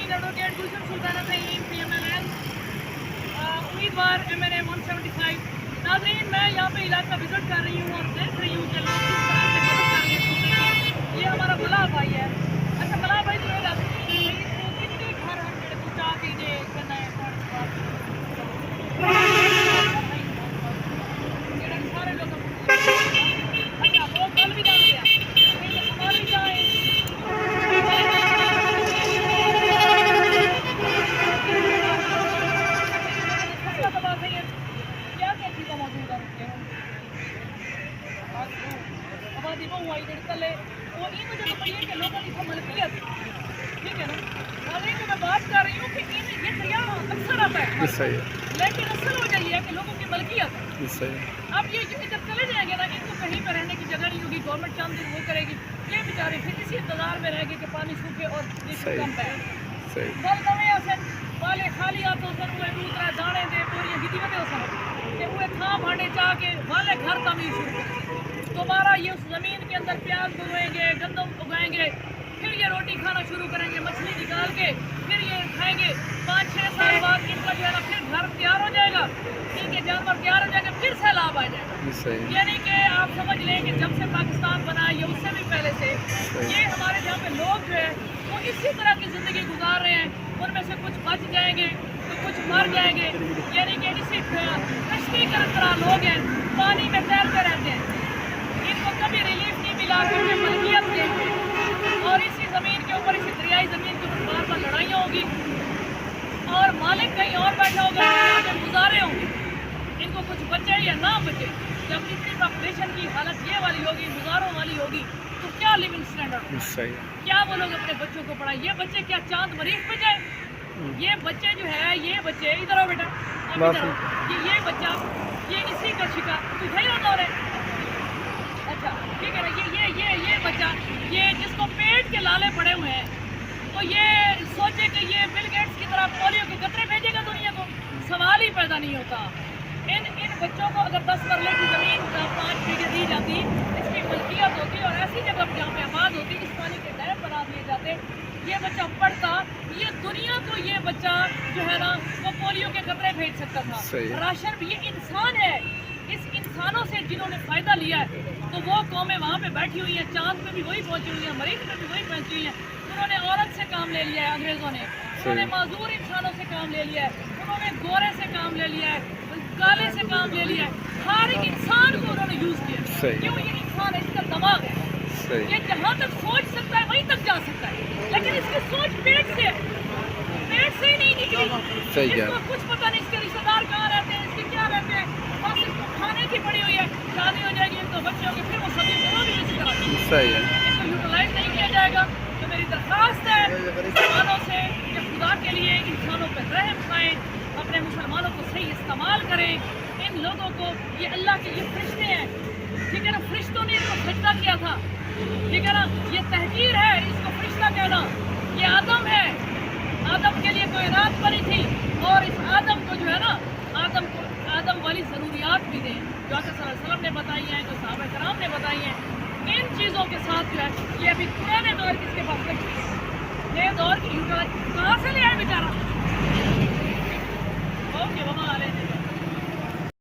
नाज़रीन, एडवोकेट गुलशन सुल्ताना नईम PMLN उम्मीदवार MNA 175। नाज़रीन, मैं यहाँ पे इलाका विजिट कर रही हूँ और देख रही हूँ कि लोग किस तरह से मदद कर रहे हैं। ये हमारा बला भाई है। अच्छा बला भाई तो कितने घर हैं जेडे पहुँचा दीजिए सारे लोग। अच्छा वो कल भी डाल दिया सवाल भी जाए आबादी बहु आई तले वो इन वजह से है कि लोगों की मलकियत, ठीक है ना। अभी जो मैं बात कर रही हूँ कि ये दरिया अक्सर आता है, लेकिन असल वजह ये है कि लोगों की मलकियत है। अब ये इधर चले जाएंगे ना, इनको कहीं पर रहने की जगह नहीं होगी, गवर्नमेंट चांद दिन वो करेगी, ये बेचारे फिर इसी इंतजार में रहेंगे कि पानी सूखे और कम है गल नवे असन वाले खाली हाथों से वो दूसरा दाने दे पूरी हिदी में होसन कि वो थां भांडे चाह के वाले घर तमीज शुरू करेंगे। दोबारा ये उस ज़मीन के अंदर प्याज उगाएंगे, गंदम उगाएंगे, फिर ये रोटी खाना शुरू करेंगे, मछली निकाल के फिर ये खाएंगे। 5-6 साल बाद इनका जो है ना फिर घर तैयार हो जाएगा, इनके जानवर तैयार हो जाएंगे, फिर सैलाब आ जाएगा। यानी कि आप समझ लें कि जब से पाकिस्तान बना है, ये उससे भी पहले से ये हमारे यहाँ पे लोग जो है वो इसी तरह की ज़िंदगी गुजार रहे हैं। उनमें से कुछ बच जाएंगे तो कुछ मर जाएंगे। यानी कि इसी कश्ती की तरह लोग हैं, पानी में तैरते रहते हैं, इनको कभी रिलीफ नहीं मिला क्योंकि मलकियत के और इसी ज़मीन के ऊपर, इसी दरियाई ज़मीन के ऊपर बार बार लड़ाइयाँ होगी और मालिक कहीं और बैठा होगा, गुजारे होंगे। इनको कुछ बचे या ना बचे, जब इतनी पॉपुलेशन की हालत ये वाली होगी, गुजारों वाली होगी, तो क्या लिविंग स्टैंडर्ड, क्या वो लोग अपने बच्चों को पढ़ाएं? ये बच्चे क्या चांद मरीज पे जाए? ये बच्चे जो है, ये बच्चे इधर आओ बेटा, इधर आओ, ये बच्चा ये इसी का शिकार तुझे ही होता है। अच्छा ठीक है ना, ये बच्चा ये जिसको पेट के लाले पड़े हुए हैं, तो ये सोचे कि ये बिल गेट्स की तरह पोलियो के कतरे भेजेगा दुनिया को, सवाल ही पैदा नहीं होता। इन बच्चों को अगर 10 मरले की ज़मीन 5 बीघे दी जाती, इसकी मलकियत होती और ऐसी जगह जहाँ पे आबाद होती, इस पानी के डैम बना दिए जाते, ये बच्चा पढ़ता, ये दुनिया को ये बच्चा जो है ना वो पोलियो के कतरे भेज सकता था। राशन भी, ये इंसान है, इस इंसानों से जिन्होंने फ़ायदा लिया है, तो वो कौमें वहाँ पे बैठी हुई हैं, चांद पे भी वही पहुँची हुई हैं, मरीज पे भी वही पहुँची हुई हैं। उन्होंने औरत से काम ले लिया है अंग्रेज़ों ने, उन्होंने माजूर इंसानों से काम ले लिया है, उन्होंने गोरे से काम ले लिया है, काले से काम ले लिया है, हर एक इंसान को उन्होंने यूज़ किया। क्यों? ये इंसान है, इसका दिमाग है, ये जहाँ तक सोच सकता है वहीं तक जा सकता है, लेकिन इसकी सोच पेट से ही नहीं निकली। इसको कुछ पता नहीं इसके रिश्तेदार कहाँ रहते हैं, इसके क्या रहते हैं, बस इसको खाने की पड़ी हुई है, शादी हो जाएगी तो बच्चे होंगे, फिर वो सभी भी इसी तरह इसको यूटिलाइज नहीं किया जाएगा। तो मेरी दरख्वास्त है मुसलमानों से कि खुदा के लिए इंसानों पर रहम खाएँ, अपने मुसलमानों को सही इस्तेमाल करें। इन लोगों को, ये अल्लाह के ये फरिश्ते हैं, ठीक है ना, फरिश्तों ने इनको सजदा किया था, ठीक है ना, ये तहकीर है इसको फरिश्ता कहना। ये आदम है, आदम के लिए कोई रात बनी थी और इस आदम को जो है ना, आदम वाली ज़रूरियात भी दें जो आका सल्लल्लाहु अलैहि वसल्लम ने बताई हैं, जो सहाबा कराम ने बताई हैं। इन चीज़ों के साथ जो है ये अभी पुराने दौर किसके पास लगी, नए दौर की कहाँ से ले आए बेचारा। ओके बाबा